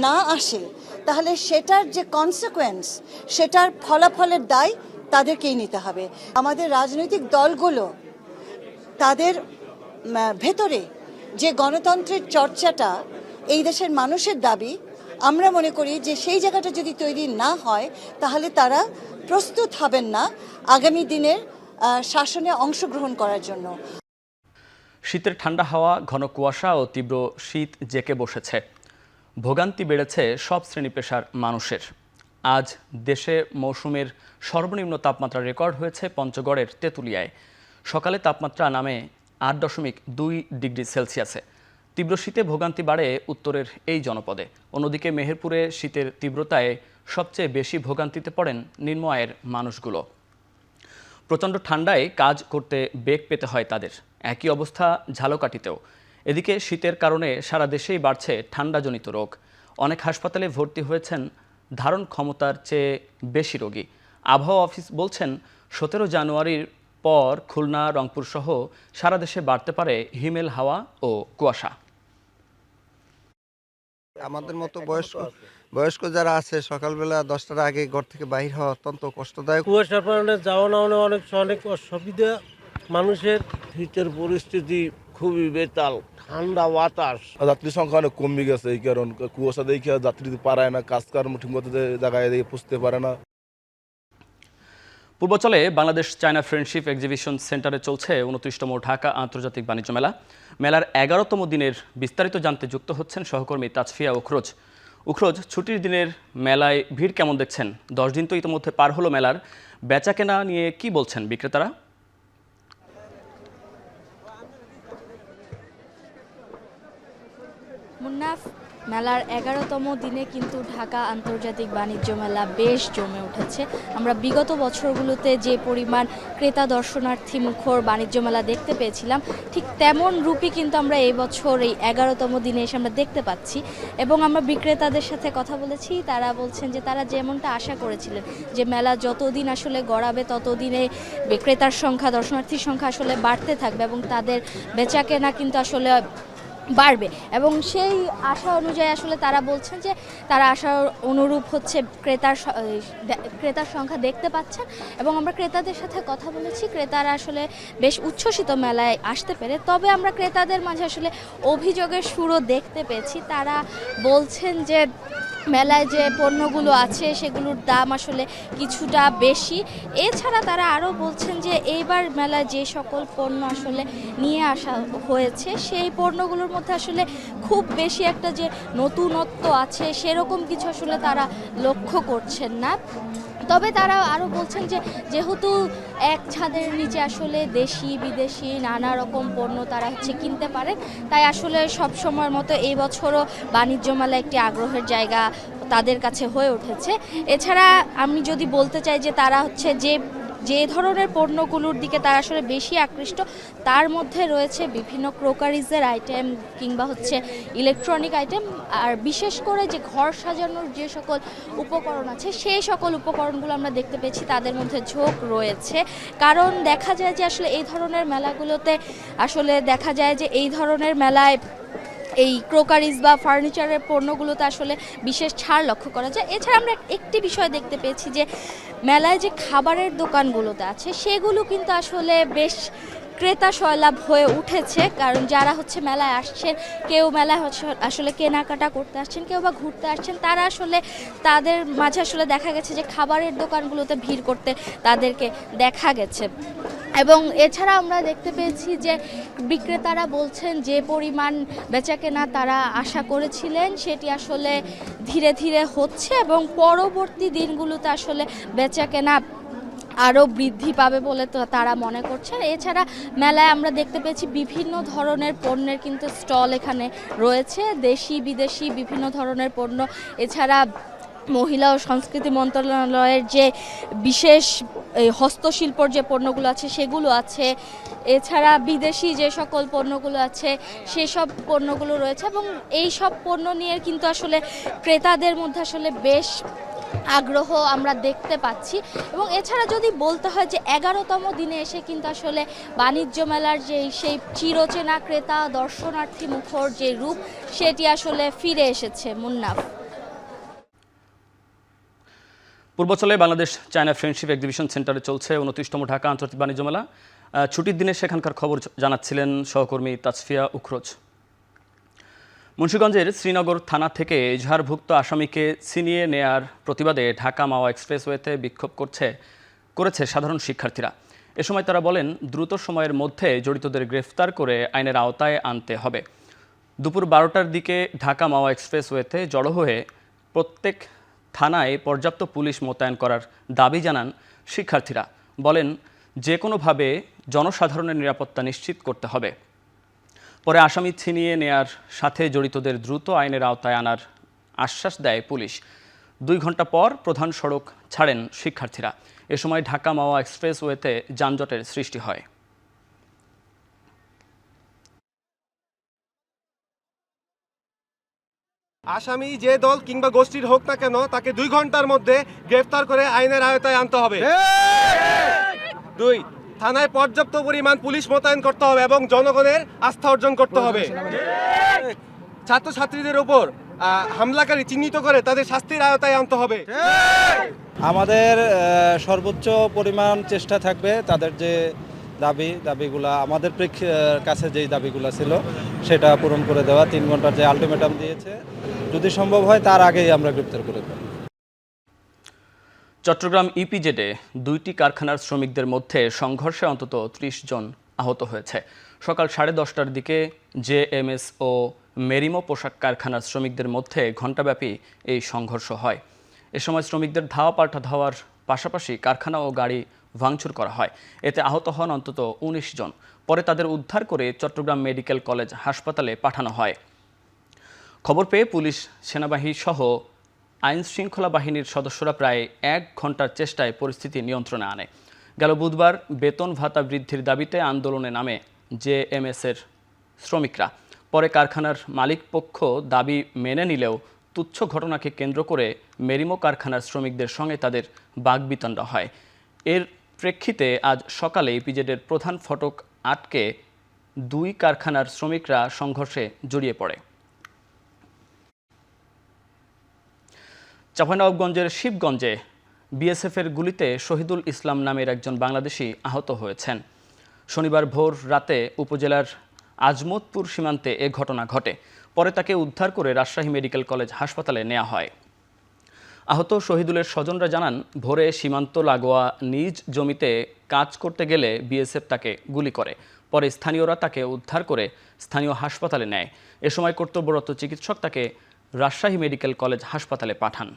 না আসে তাহলে সেটার যে কনসিকোয়েন্স, সেটার ফলাফলের দায় তাদেরকেই নিতে হবে। আমাদের রাজনৈতিক দলগুলো তাদের ভেতরে যে গণতন্ত্রের চর্চাটা এই দেশের মানুষের দাবি, আমরা মনে করি যে সেই জায়গাটা যদি তৈরি না হয় তাহলে তারা প্রস্তুত হবেন না আগামী দিনের শাসনে অংশগ্রহণ করার জন্য। শীতের ঠান্ডা হাওয়া, ঘন কুয়াশা ও তীব্র শীত জেঁকে বসেছে। ভোগান্তি বেড়েছে সব শ্রেণী পেশার মানুষের। আজ দেশে মৌসুমের সর্বনিম্ন তাপমাত্রা রেকর্ড হয়েছে পঞ্চগড়ের তেঁতুলিয়ায়। সকালে তাপমাত্রা নামে 8.2 ডিগ্রি সেলসিয়াসে। তীব্র শীতে ভোগান্তি বাড়ে উত্তরের এই জনপদে। অন্যদিকে মেহেরপুরে শীতের তীব্রতায় সবচেয়ে বেশি ভোগান্তিতে পড়েন নিম্ন আয়ের মানুষগুলো। প্রচণ্ড ঠান্ডায় কাজ করতে বেগ পেতে হয় তাদের। একই অবস্থা ঝালকাঠিতেও। এদিকে শীতের কারণে সারা দেশেই বাড়ছে ঠান্ডাজনিত রোগ। অনেক হাসপাতালে ভর্তি হয়েছেন ধারণ ক্ষমতার চেয়ে বেশি রোগী। আবহাওয়া অফিস বলছেন 17 জানুয়ারির পর খুলনা, রংপুর সহ সারা দেশে বাড়তে পারে হিমেল হাওয়া ও কুয়াশা। আমাদের মতো বয়স্ক যারা আছে সকালবেলা 10টার আগে ঘর থেকে বাইর হওয়া অত্যন্ত কষ্টদায়ক। কুয়াশার কারণে যাওয়া না অনেক অসুবিধা মানুষের। শীতের পরিস্থিতি খুবই বেতাল, ঠান্ডা বাতাস। যাত্রী সংখ্যা অনেক কমে গেছে, এই কারণ কুয়াশা দেখে যাত্রী পারায় না, কাজ কর্ম ঠিক মতো জায়গায় দিয়ে পৌঁছতে পারে না। পূর্বাঞ্চলে বাংলাদেশ চায়না ফ্রেন্ডশিপ এক্সিবিশন সেন্টারে চলছে 29তম ঢাকা আন্তর্জাতিক বাণিজ্য মেলা। মেলার 11তম দিনের বিস্তারিত জানতে যুক্ত হচ্ছেন সহকর্মী তাজফিয়া উখরোজ। উখরোজ, ছুটির দিনের মেলায় ভিড় কেমন দেখছেন? 10 দিন তো ইতিমধ্যে পার হলো মেলার, বেচাকেনা নিয়ে কি বলছেন বিক্রেতারা? মুন্নাফ, মেলার 11তম দিনে কিন্তু ঢাকা আন্তর্জাতিক বাণিজ্য মেলা বেশ জমে উঠেছে। আমরা বিগত বছরগুলোতে যে পরিমাণ ক্রেতা দর্শনার্থী মুখর বাণিজ্য মেলা দেখতে পেয়েছিলাম, ঠিক তেমন রূপই কিন্তু আমরা এই বছর এই 11তম দিনে এসে আমরা দেখতে পাচ্ছি। এবং আমরা বিক্রেতাদের সাথে কথা বলেছি, তারা বলছেন যে তারা যেমনটা আশা করেছিলেন যে মেলা যতদিন আসলে গড়াবে ততদিনে বিক্রেতার সংখ্যা, দর্শনার্থীর সংখ্যা আসলে বাড়তে থাকবে এবং তাদের বেচাকেনা কিন্তু আসলে বাড়বে। এবং সেই আশা অনুযায়ী আসলে তারা বলছেন যে তারা আশার অনুরূপ হচ্ছে ক্রেতার সংখ্যা দেখতে পাচ্ছেন। এবং আমরা ক্রেতাদের সাথে কথা বলেছি, ক্রেতারা আসলে বেশ উচ্ছ্বসিত মেলায় আসতে পেরে। তবে আমরা ক্রেতাদের মাঝে আসলে অভিযোগের সুরও দেখতে পেয়েছি। তারা বলছেন যে মেলায় যে পণ্যগুলো আছে সেগুলোর দাম আসলে কিছুটা বেশি। এছাড়া তারা আরও বলছেন যে এইবার মেলায় যে সকল পণ্য আসলে নিয়ে আসা হয়েছে সেই পণ্যগুলোর মধ্যে আসলে খুব বেশি একটা যে নতুনত্ব আছে সেরকম কিছু আসলে তারা লক্ষ্য করছেন না। তবে তারা আরও বলছেন যে যেহেতু এক ছাদের নিচে আসলে দেশি বিদেশি নানা রকম পণ্য তারা কিনতে পারে, তাই আসলে সব সময়ের মতো এই বছরও বাণিজ্য মেলা একটি আগ্রহের জায়গা তাদের কাছে হয়ে উঠেছে। এছাড়া আমি যদি বলতে চাই যে তারা যে ধরনের পণ্যগুলোর দিকে তারা আসলে বেশি আকৃষ্ট, তার মধ্যে রয়েছে বিভিন্ন ক্রোকারিজের আইটেম কিংবা ইলেকট্রনিক আইটেম, আর বিশেষ করে যে ঘর সাজানোর যে সকল উপকরণ আছে সেই সকল উপকরণগুলো আমরা দেখতে পেয়েছি তাদের মধ্যে ঝোঁক রয়েছে। কারণ দেখা যায় যে আসলে এই ধরনের মেলাগুলোতে এই ধরনের মেলায় এই ক্রোকারিজ বা ফার্নিচারের পণ্যগুলোতে আসলে বিশেষ ছাড় লক্ষ্য করা যায়। এছাড়া আমরা একটি বিষয় দেখতে পেয়েছি যে মেলায় যে খাবারের দোকানগুলোতে আছে সেগুলো কিন্তু আসলে বেশ ক্রেতা সয়লাভ হয়ে উঠেছে। কারণ যারা মেলায় আসছেন, কেউ মেলায় আসলে কেনাকাটা করতে আসছেন, কেউ বা ঘুরতে আসছেন, তারা আসলে তাদের মাঝে আসলে দেখা গেছে যে খাবারের দোকানগুলোতে ভিড় করতে তাদেরকে দেখা গেছে। এবং এছাড়া আমরা দেখতে পেয়েছি যে বিক্রেতারা বলছেন যে পরিমাণ বেচাকেনা তারা আশা করেছিলেন সেটি আসলে ধীরে ধীরে হচ্ছে এবং পরবর্তী দিনগুলোতে আসলে বেচাকেনা আরও বৃদ্ধি পাবে বলে তো তারা মনে করছেন। এছাড়া মেলায় আমরা দেখতে পেয়েছি বিভিন্ন ধরনের পণ্যের কিন্তু স্টল এখানে রয়েছে, দেশি বিদেশি বিভিন্ন ধরনের পণ্য। এছাড়া মহিলা ও সংস্কৃতি মন্ত্রণালয়ের যে বিশেষ হস্তশিল্পর যে পণ্যগুলো আছে সেগুলো আছে। এছাড়া বিদেশি যে সকল পণ্যগুলো আছে সেসব পণ্যগুলো রয়েছে এবং এই সব পণ্য নিয়ে কিন্তু আসলে ক্রেতাদের মধ্যে আসলে বেশ আগ্রহ আমরা দেখতে পাচ্ছি। এবং এছাড়া যদি বলতে হয় যে 11তম দিনে এসে কিন্তু আসলে বাণিজ্য মেলার সেই চিরচেনা ক্রেতা দর্শনার্থী মুখর যে রূপ সেটি আসলে ফিরে এসেছে। মুন্নাফ, পূর্বাঞ্চলে বাংলাদেশ চায়না ফ্রেন্ডশিপ এক্সিবিশন সেন্টারে চলছে 29তম ঢাকা আন্তর্জাতিক বাণিজ্য মেলা। ছুটির দিনে সেখানকার খবর জানাচ্ছিলেন সহকর্মী তাজফিয়া উখরোজ। মুন্সিগঞ্জের শ্রীনগর থানা থেকে এজাহারভুক্ত আসামিকে ছিনিয়ে নেয়ার প্রতিবাদে ঢাকা মাওয়া এক্সপ্রেসওয়েতে বিক্ষোভ করেছে সাধারণ শিক্ষার্থীরা। এ সময় তারা বলেন দ্রুত সময়ের মধ্যে জড়িতদের গ্রেফতার করে আইনের আওতায় আনতে হবে। দুপুর 12টার দিকে ঢাকা মাওয়া এক্সপ্রেসওয়েতে জড়ো হয়ে প্রত্যেক থানায় পর্যাপ্ত পুলিশ মোতায়েন করার দাবি জানান শিক্ষার্থীরা। বলেন, যে কোনোভাবে জনসাধারণের নিরাপত্তা নিশ্চিত করতে হবে। পরে আসামি ছিনিয়ে নেয়ার সাথে জড়িতদের দ্রুত আইনের আওতায় আনার আশ্বাস দেয় পুলিশ। 2 ঘন্টা পর প্রধান সড়ক ছাড়েন শিক্ষার্থীরা। এ সময় ঢাকা মাওয়া এক্সপ্রেসওয়েতে যানজটের সৃষ্টি হয়। আসামি যে দল কিংবা গোষ্ঠীর হোক না কেন, তাকে 2 ঘন্টার মধ্যে গ্রেফতার করে আইনের আওতায় আনতে হবে। 2, থানায় পর্যাপ্ত পরিমাণ পুলিশ মোতায়েন করতে হবে এবং জনগণের আস্থা অর্জন করতে হবে। ছাত্রছাত্রীদের উপর হামলাকারী চিহ্নিত করে তাদের শাস্তির আওতায় আনতে হবে। আমাদের সর্বোচ্চ পরিমাণ চেষ্টা থাকবে তাদের যে দাবিগুলা আমাদের কাছে যেই দাবিগুলো ছিল সেটা পূরণ করে দেওয়া। 3 ঘন্টার যে আলটিমেটাম দিয়েছে, যদি সম্ভব হয় তার আগেই আমরা গ্রেপ্তার করে দেব। চট্টগ্রাম ইপিজেডে 2টি কারখানার শ্রমিকদের মধ্যে সংঘর্ষে অন্তত 30 জন আহত হয়েছে। সকাল 10:30টার দিকে জেএমএস ও মেরিমো পোশাক কারখানার শ্রমিকদের মধ্যে ঘণ্টাব্যাপী এই সংঘর্ষ হয়। এ সময় শ্রমিকদের ধাওয়া পাল্টা ধাওয়ার পাশাপাশি কারখানা ও গাড়ি ভাঙচুর করা হয়। এতে আহত হন অন্তত 19 জন। পরে তাদের উদ্ধার করে চট্টগ্রাম মেডিকেল কলেজ হাসপাতালে পাঠানো হয়। খবর পেয়ে পুলিশ, সেনাবাহিনী সহ আইন শৃঙ্খলা বাহিনীর সদস্যরা প্রায় 1 ঘন্টার চেষ্টায় পরিস্থিতি নিয়ন্ত্রণে আনে। গেল বুধবার বেতন ভাতা বৃদ্ধির দাবিতে আন্দোলনে নামে জেএমএসের শ্রমিকরা। পরে কারখানার মালিক পক্ষ দাবি মেনে নিলেও তুচ্ছ ঘটনাকে কেন্দ্র করে মেরিমো কারখানার শ্রমিকদের সঙ্গে তাদের বাগবিতণ্ডা হয়। এর প্রেক্ষিতে আজ সকালে ইপিজেডের প্রধান ফটক আটকে 2 কারখানার শ্রমিকরা সংঘর্ষে জড়িয়ে পড়ে। চাঁপাইনবাবগঞ্জের শিবগঞ্জে বিএসএফের গুলিতে শহীদুল ইসলাম নামের একজন বাংলাদেশি আহত হয়েছেন। শনিবার ভোর রাতে উপজেলার আজমতপুর সীমান্তে এ ঘটনা ঘটে। পরে তাকে উদ্ধার করে রাজশাহী মেডিকেল কলেজ হাসপাতালে নেওয়া হয়। আহত শহীদুলের স্বজনরা জানান, ভোরে সীমান্ত লাগোয়া নিজ জমিতে কাজ করতে গেলে বিএসএফ তাকে গুলি করে। পরে স্থানীয়রা তাকে উদ্ধার করে স্থানীয় হাসপাতালে নেয়। এ সময় কর্তব্যরত চিকিৎসক তাকে রাজশাহী মেডিকেল কলেজ হাসপাতালে পাঠান।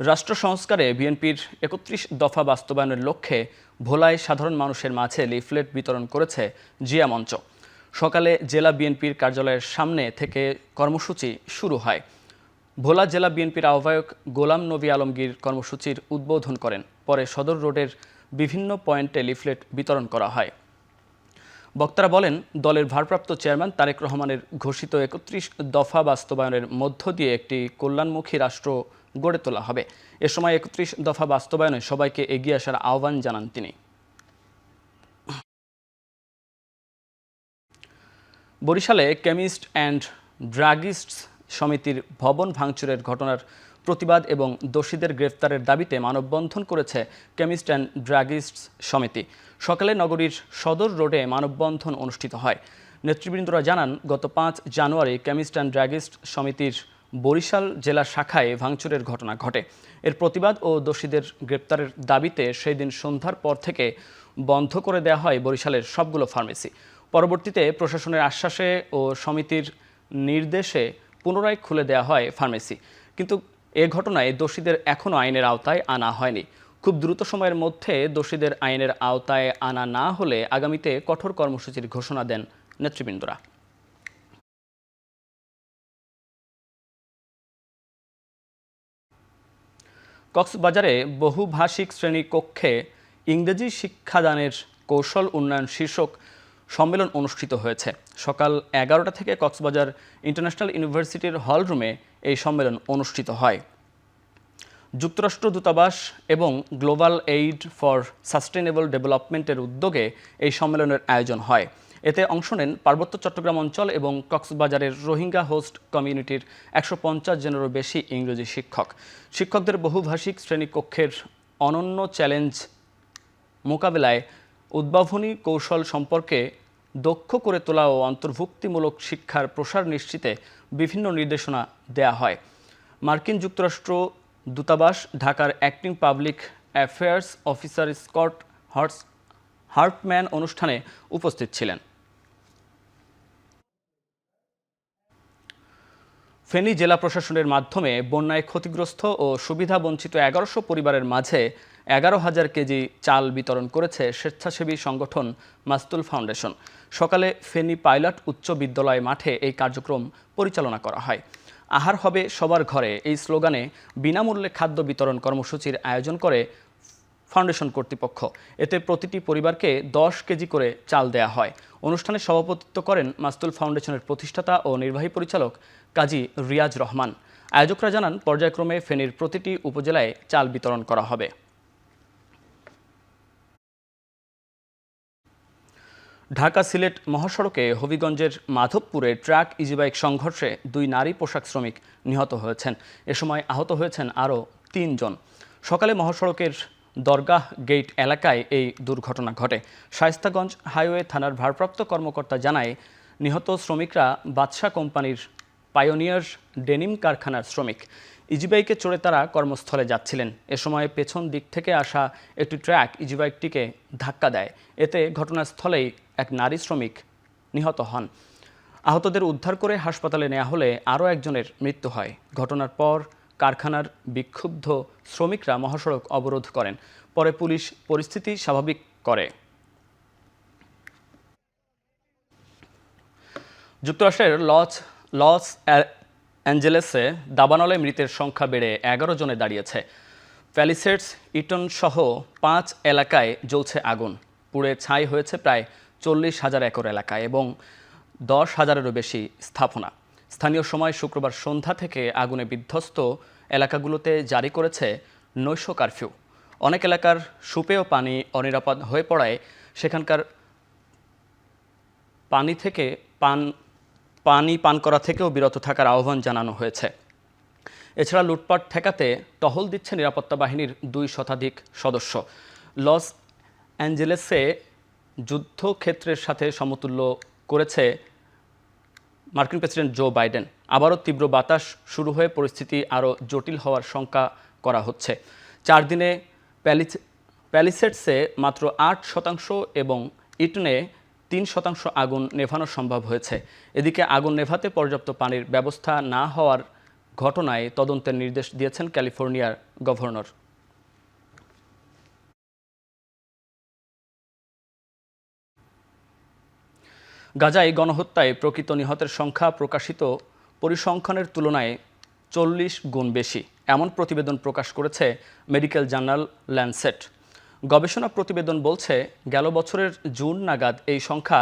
রাষ্ট্র সংস্কারে বিএনপির 31 দফা বাস্তবায়নের লক্ষ্যে ভোলায় সাধারণ মানুষের মাঝে লিফলেট বিতরণ করেছে জিয়া মঞ্চ। সকালে জেলা বিএনপির কার্যালয়ের সামনে থেকে কর্মসূচি শুরু হয়। ভোলা জেলা বিএনপির আহ্বায়ক গোলাম নবী আলমগীর কর্মসূচির উদ্বোধন করেন। পরে সদর রোডের বিভিন্ন পয়েন্টে লিফলেট বিতরণ করা হয়। বক্তারা বলেন, দলের ভারপ্রাপ্ত চেয়ারম্যান তারেক রহমানের ঘোষিত 31 দফা বাস্তবায়নের মধ্য দিয়ে একটি কল্যাণমুখী রাষ্ট্র গড়ে তোলা হবে। এ সময় 31 দফা বাস্তবায়নে সবাইকে এগিয়ে আসার আহ্বান জানান তিনি। বরিশালে কেমিস্ট অ্যান্ড ড্রাগিস্টস সমিতির ভবন ভাঙচুরের ঘটনার প্রতিবাদ এবং দোষীদের গ্রেফতারের দাবিতে মানববন্ধন করেছে কেমিস্ট অ্যান্ড ড্রাগিস্টস সমিতি। সকালে নগরীর সদর রোডে মানববন্ধন অনুষ্ঠিত হয়। নেতৃবৃন্দরা জানান, গত 5 জানুয়ারি কেমিস্ট অ্যান্ড ড্রাগিস্ট সমিতির বরিশাল জেলা শাখায় ভাঙচুরের ঘটনা ঘটে। এর প্রতিবাদ ও দোষীদের গ্রেপ্তারের দাবিতে সেই দিন সন্ধ্যার পর থেকে বন্ধ করে দেওয়া হয় বরিশালের সবগুলো ফার্মেসি। পরবর্তীতে প্রশাসনের আশ্বাসে ও সমিতির নির্দেশে পুনরায় খুলে দেওয়া হয় ফার্মেসি। কিন্তু এ ঘটনায় দোষীদের এখনও আইনের আওতায় আনা হয়নি। খুব দ্রুত সময়ের মধ্যে দোষীদের আইনের আওতায় আনা না হলে আগামীতে কঠোর কর্মসূচির ঘোষণা দেন নেতৃবৃন্দরা। কক্সবাজারে বহুভাষিক শ্রেণী কক্ষে ইংরেজি শিক্ষাদানের কৌশল উন্নয়ন শীর্ষক সম্মেলন অনুষ্ঠিত হয়েছে। সকাল 11টা থেকে কক্সবাজার ইন্টারন্যাশনাল ইউনিভার্সিটির হলরুমে এই সম্মেলন অনুষ্ঠিত হয়। যুক্তরাষ্ট্র দূতাবাস এবং গ্লোবাল এইড ফর সাস্টেনেবল ডেভেলপমেন্টের উদ্যোগে এই সম্মেলনের আয়োজন হয়। এতে অংশ নেন পার্বত্য চট্টগ্রাম অঞ্চল এবং কক্সবাজারের রোহিঙ্গা হোস্ট কমিউনিটির 150 জনেরও বেশি ইংরেজি শিক্ষক। শিক্ষকদের বহুভাষিক শ্রেণীকক্ষের অনন্য চ্যালেঞ্জ মোকাবেলায় উদ্ভাবনী কৌশল সম্পর্কে দক্ষ করে তোলা ও অন্তর্ভুক্তিমূলক শিক্ষার প্রসার নিশ্চিতে বিভিন্ন নির্দেশনা দেয়া হয়। মার্কিন যুক্তরাষ্ট্র দূতাবাস ঢাকার acting public affairs officer Scott হার্টম্যান অনুষ্ঠানে উপস্থিত ছিলেন। ফেনী জেলা প্রশাসনের মাধ্যমে বন্যায় ক্ষতিগ্রস্ত ও সুবিধাবঞ্চিত 1100 পরিবারের মাঝে 11,000 কেজি চাল বিতরণ করেছে স্বেচ্ছাসেবী সংগঠন মাস্তুল ফাউন্ডেশন। সকালে ফেনী পাইলট উচ্চ বিদ্যালয় মাঠে এই কার্যক্রম পরিচালনা করা হয়। আহার হবে সবার ঘরে এই স্লোগানে বিনামূল্যে খাদ্য বিতরণ কর্মসূচির আয়োজন করে ফাউন্ডেশন কর্তৃপক্ষ। এতে প্রতিটি পরিবারকে 10 কেজি করে চাল দেয়া হয়। অনুষ্ঠানে সভাপতিত্ব করেন মাস্তুল ফাউন্ডেশনের প্রতিষ্ঠাতা ও নির্বাহী পরিচালক কাজী রিয়াজ রহমান। আয়োজকরা জানান, পর্যায়ক্রমে ফেনীর প্রতিটি উপজেলায় চাল বিতরণ করা হবে। ঢাকা সিলেট মহাসড়কে হবিগঞ্জের মাধবপুরে ট্রাক ইজিবাইক সংঘর্ষে 2 নারী পোশাক শ্রমিক নিহত হয়েছেন। এ সময় আহত হয়েছেন আরও 3 জন। সকালে মহাসড়কের দরগাহ গেট এলাকায় এই দুর্ঘটনা ঘটে। শায়েস্তাগঞ্জ হাইওয়ে থানার ভারপ্রাপ্ত কর্মকর্তা জানায়, নিহত শ্রমিকরা বাদশা কোম্পানির পায়োনিয়ার ডেনিম কারখানার শ্রমিক। ইজিবাইকে চড়ে তারা কর্মস্থলে যাচ্ছিলেন। এ সময় পেছন দিক থেকে আসা একটি ট্রাক ইজিবাইকটিকে ধাক্কা দেয়। এতে ঘটনাস্থলেই এক নারী শ্রমিক নিহত হন। আহতদের উদ্ধার করে হাসপাতালে নেওয়া হলে আরও একজনের মৃত্যু হয়। ঘটনার পর কারখানার বিক্ষুব্ধ শ্রমিকরা মহাসড়ক অবরোধ করেন। পরে পুলিশ পরিস্থিতি স্বাভাবিক করে। যুক্তরাষ্ট্রের লস অ্যাঞ্জেলেসে দাবানলে মৃতের সংখ্যা বেড়ে 11 জনে দাঁড়িয়েছে। প্যালিসেডস ইটন সহ 5 এলাকায় জ্বলছে আগুন। পুড়ে ছাই হয়েছে প্রায় 40,000 একর এলাকায় এবং 10,000-এরও বেশি স্থাপনা। স্থানীয় সময় শুক্রবার সন্ধ্যা থেকে আগুনে বিধ্বস্ত এলাকাগুলোতে জারি করেছে নৈশ কারফিউ। অনেক এলাকার সুপেয় পানি অনিরাপদ হয়ে পড়ায় সেখানকার পানি পান করা থেকেও বিরত থাকার আহ্বান জানানো হয়েছে। এছাড়া লুটপাট ঠেকাতে টহল দিচ্ছে নিরাপত্তা বাহিনীর 2 শতাধিক সদস্য। লস অ্যাঞ্জেলেসে যুদ্ধক্ষেত্রের সাথে সমতুল্য করেছে মার্কিন প্রেসিডেন্ট জো বাইডেন। আবারও তীব্র বাতাস শুরু হয়ে পরিস্থিতি আরও জটিল হওয়ার শঙ্কা করা হচ্ছে। 4 দিনে প্যালিসেডসে মাত্র 8% এবং ইটনে 3% আগুন নেভানো সম্ভব হয়েছে। এদিকে আগুন নেভাতে পর্যাপ্ত পানির ব্যবস্থা না হওয়ার ঘটনায় তদন্তের নির্দেশ দিয়েছেন ক্যালিফোর্নিয়ার গভর্নর। গাজায় গণহত্যায় প্রকৃত নিহতের সংখ্যা প্রকাশিত পরিসংখ্যানের তুলনায় 40 গুণ বেশি, এমন প্রতিবেদন প্রকাশ করেছে মেডিকেল জার্নাল ল্যান্সেট। গবেষণা প্রতিবেদন বলছে, গেল বছরের জুন নাগাদ এই সংখ্যা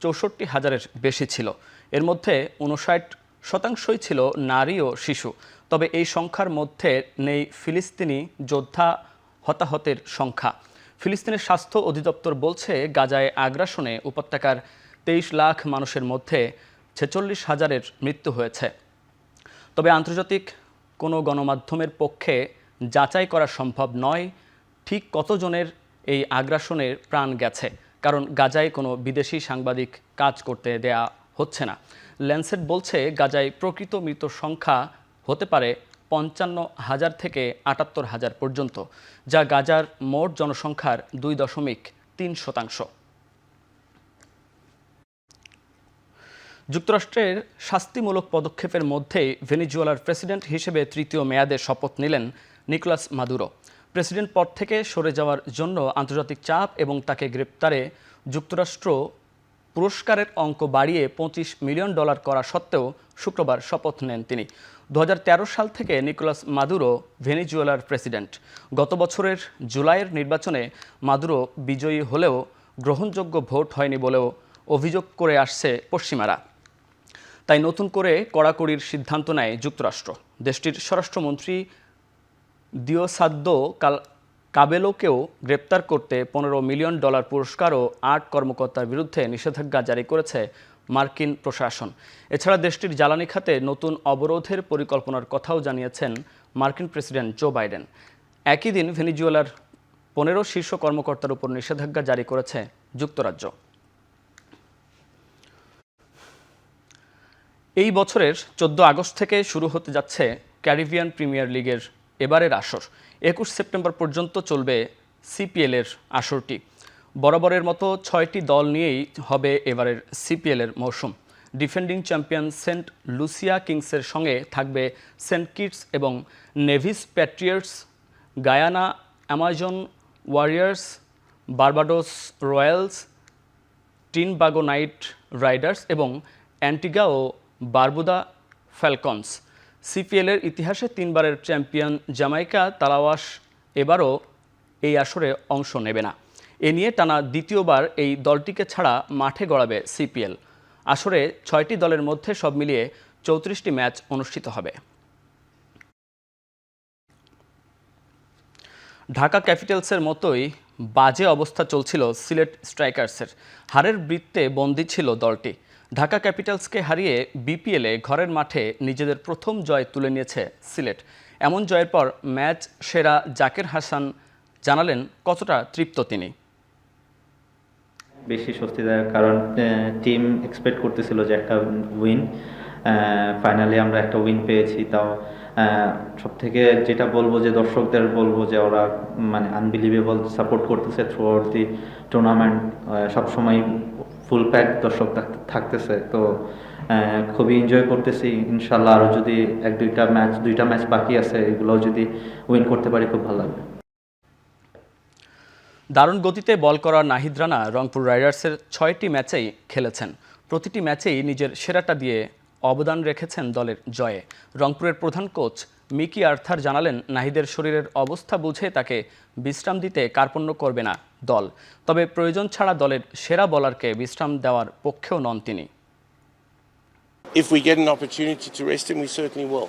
64,000-এর বেশি ছিল। এর মধ্যে 59% ছিল নারী ও শিশু। তবে এই সংখ্যার মধ্যে নেই ফিলিস্তিনি যোদ্ধা হতাহতের সংখ্যা। ফিলিস্তিনের স্বাস্থ্য অধিদপ্তর বলছে, গাজায় আগ্রাসনে উপত্যকার 23 লাখ মানুষের মধ্যে 46,000-এর মৃত্যু হয়েছে। তবে আন্তর্জাতিক কোনো গণমাধ্যমের পক্ষে যাচাই করা সম্ভব নয় ঠিক কতজনের এই আগ্রাসনের প্রাণ গেছে, কারণ গাজায় কোনো বিদেশি সাংবাদিক কাজ করতে দেয়া হচ্ছে না। ল্যান্সেট বলছে, গাজায় প্রকৃত মৃত সংখ্যা হতে পারে 55,000 থেকে 78,000 পর্যন্ত, যা গাজার মোট জনসংখ্যার 2.3%। যুক্তরাষ্ট্রের শাস্তিমূলক পদক্ষেপের মধ্যেই ভেনেজুয়েলার প্রেসিডেন্ট হিসেবে 3য় মেয়াদে শপথ নিলেন নিকোলাস মাদুরো। প্রেসিডেন্ট পদ থেকে সরে যাওয়ার জন্য আন্তর্জাতিক চাপ এবং তাকে গ্রেপ্তারে যুক্তরাষ্ট্র পুরস্কারের অঙ্ক বাড়িয়ে $25 মিলিয়ন করা সত্ত্বেও শুক্রবার শপথ নেন তিনি। 2013 সাল থেকে নিকোলাস মাদুরো ভেনেজুয়েলার প্রেসিডেন্ট। গত বছরের জুলাইয়ের নির্বাচনে মাদুরো বিজয়ী হলেও গ্রহণযোগ্য ভোট হয়নি বলেও অভিযোগ করে আসছে পশ্চিমারা। তাই নতুন করে কড়াকড়ির সিদ্ধান্ত নেয় যুক্তরাষ্ট্র। দেশটির স্বরাষ্ট্রমন্ত্রী দিওসাদ্দো কাবেলোকেও গ্রেপ্তার করতে $15 মিলিয়ন পুরস্কার ও 8 কর্মকর্তার বিরুদ্ধে নিষেধাজ্ঞা জারি করেছে মার্কিন প্রশাসন। এছাড়া দেশটির জ্বালানি খাতে নতুন অবরোধের পরিকল্পনার কথাও জানিয়েছেন মার্কিন প্রেসিডেন্ট জো বাইডেন। একই দিন ভেনেজুয়েলার 15 শীর্ষ কর্মকর্তার উপর নিষেধাজ্ঞা জারি করেছে যুক্তরাজ্য। এই বছরের 14 আগস্ট থেকে শুরু হতে যাচ্ছে ক্যারিবিয়ান প্রিমিয়ার লিগের এবারের আসর। 21 সেপ্টেম্বর পর্যন্ত চলবে সিপিএলের আসরটি। বরাবরের মতো 6টি দল নিয়েই হবে এবারের সিপিএলের মৌসুম। ডিফেন্ডিং চ্যাম্পিয়ন সেন্ট লুসিয়া কিংসের সঙ্গে থাকবে সেন্ট কিটস এবং Nevis Patriots, Guyana Amazon Warriors, Barbados Royals, Trinbago Knight Riders এবং অ্যান্টিগা ও বারবুদা ফ্যালকনস। সিপিএলের ইতিহাসে 3 বারের চ্যাম্পিয়ন জামাইকা তালাওয়াশ এবারও এই আসরে অংশ নেবে না। এ নিয়ে টানা দ্বিতীয়বার এই দলটিকে ছাড়া মাঠে গড়াবে সিপিএল। আসরে 6টি দলের মধ্যে সব মিলিয়ে 34টি ম্যাচ অনুষ্ঠিত হবে। ঢাকা ক্যাপিটালসের মতোই বাজে অবস্থা চলছিল সিলেট স্ট্রাইকার্সের। হারের বৃত্তে বন্দী ছিল দলটি। ঢাকা ক্যাপিটালসকে হারিয়ে বিপিএলে ঘরের মাঠে নিজেদের প্রথম জয় তুলে নিয়েছে সিলেট। এমন জয়ের পর ম্যাচ সেরা জাকের হাসান জানালেন কতটা তৃপ্ত তিনি। বেশি স্বস্তিদায়ক, কারণ টিম এক্সপেক্ট করতেছিল যে একটা উইন, ফাইনালি আমরা একটা উইন পেয়েছি। তাও সব থেকে যেটা বলবো যে দর্শকদের বলবো যে ওরা মানে আনবিলিভেবল সাপোর্ট করতেছে থ্রু আউট দি টুর্নামেন্ট। সবসময় ফুল প্যাক দর্শক থাকতেছে, তো খুবই এনজয় করতেছি। ইনশাল্লাহ আরও যদি 2টা ম্যাচ বাকি আছে, এগুলো যদি উইন করতে পারি খুব ভালো লাগবে। দারুণ গতিতে বল করা নাহিদ রানা রংপুর রাইডার্সের 6টি ম্যাচেই খেলেছেন। প্রতিটি ম্যাচেই নিজের সেরাটা দিয়ে অবদান রেখেছেন দলের জয়ে। রংপুরের প্রধান কোচ মিকি আর্থার জানালেন, নাহিদের শরীরের অবস্থা বুঝে তাকে বিশ্রাম দিতে কার্পণ্য করবে না দল। তবে প্রয়োজন ছাড়া দলের সেরা বোলারকে বিশ্রাম দেওয়ার পক্ষেও নন তিনি। If we get an opportunity to rest him, we certainly will.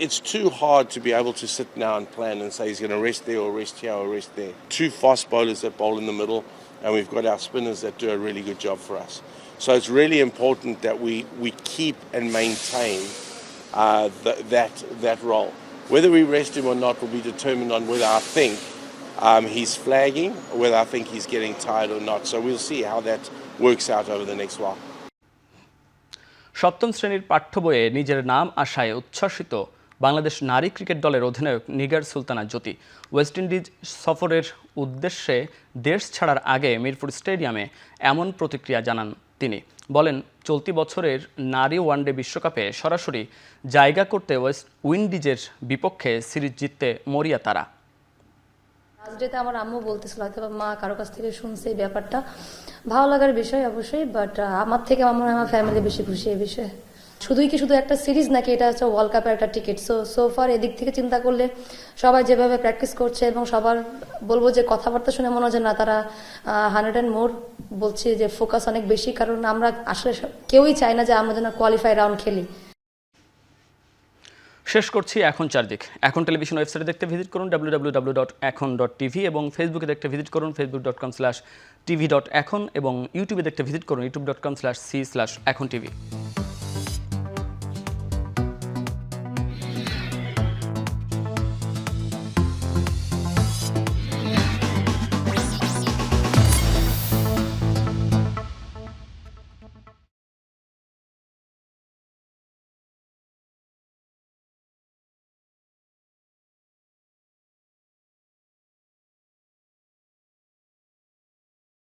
It's too hard to be able to sit now and plan and say he's going to rest there or rest here or rest there. 2 fast bowlers that bowl in the middle, and we've got our spinners that do a really good job for us. So it's really important that we keep and maintain that role. Whether we rest him or not will be determined on whether I think he's flagging or whether I think he's getting tired or not. So we'll see how that works out over the next while. সপ্তম শ্রেণীর পাঠ্য বইয়ে নিজের নাম আসায় উচ্ছ্বসিত বাংলাদেশ নারী ক্রিকেট দলের অধিনায়ক নিগার সুলতানা জ্যোতি। ওয়েস্ট ইন্ডিজ সফরের উদ্দেশ্যে দেশ ছাড়ার আগে মিরপুর স্টেডিয়ামে এমন প্রতিক্রিয়া জানান তিনি। বলেন, চলতি বছরের নারী ওয়ানডে বিশ্বকাপে সরাসরি জায়গা করতে ওয়েস্ট উইন্ডিজের বিপক্ষে সিরিজ জিততে মরিয়া তারা। লাস্ট ডেতে আমার আম্মু বলতেছিল, হয়তো মা কারো কাছ থেকে শুনছে এই ব্যাপারটা, ভালো লাগার বিষয় অবশ্যই, বাট আমার থেকে আমার ফ্যামিলি বেশি খুশি এই বিষয়ে। শুধু একটা সিরিজ নাকি, এটা হচ্ছে ওয়ার্ল্ড কাপের একটা টিকিট। সো ফার এদিক থেকে চিন্তা করলে সবাই যেভাবে প্র্যাকটিস করছে এবং সবার বলবো যে কথাবার্তা শুনে মনে হয় যে না, তারা 100 মোর বলছে যে ফোকাস অনেক বেশি, কারণ আমরা আসলে কেউই চাই না যে আমরা যেন কোয়ালিফাই রাউন্ড খেলি। শেষ করছি এখন চারদিক। এখন টেলিভিশন ওয়েবসাইটে দেখতে ভিজিট করুন www.ekhon.tv এবং ফেসবুকে দেখতে ভিজিট করুন facebook.com/tv.ekhon এবং ইউটিউবে দেখতে ভিজিট করুন youtube.com/c/ekhon tv।